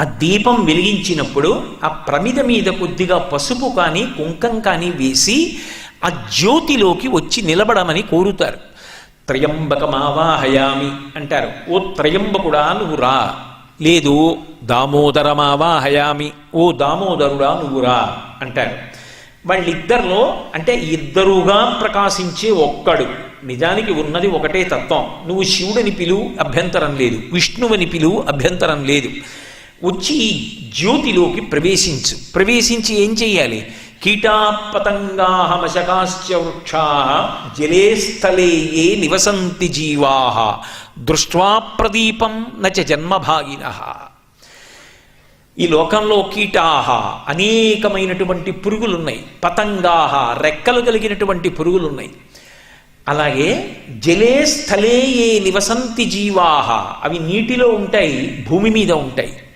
ఆ దీపం వెలిగించినప్పుడు ఆ ప్రమిద మీద కొద్దిగా పసుపు కానీ కుంకం కానీ వేసి ఆ జ్యోతిలోకి వచ్చి నిలబడమని కోరుతారు. త్రయంబకమావాహయామి అంటారు. ఓ త్రయంబకుడా నువ్వు రా, లేదు దామోదరమావాహయామి, ఓ దామోదరుడా నువ్వు రా అంటారు. వాళ్ళిద్దరిలో అంటే ఇద్దరుగా ప్రకాశించే ఒక్కడు, నిజానికి ఉన్నది ఒకటే తత్వం. నువ్వు శివుడిని పిలువు అభ్యంతరం లేదు, విష్ణువుని పిలువు అభ్యంతరం లేదు. వచ్చి ఈ జ్యోతిలోకి ప్రవేశించి ఏం చెయ్యాలి? కీటాపతంగాహమశకాశ్చ వృక్షా జలే స్థలే ఏ నివసంతి జీవా దృష్ట్వా ప్రదీపం నచ జన్మభాగినః. ఈ లోకంలో కీటాహ అనేకమైనటువంటి పురుగులున్నాయి, పతంగాహ రెక్కలు కలిగినటువంటి పురుగులున్నాయి. అలాగే జలే స్థలే ఏ నివసంతి జీవాహ, అవి నీటిలో ఉంటాయి, భూమి మీద ఉంటాయి.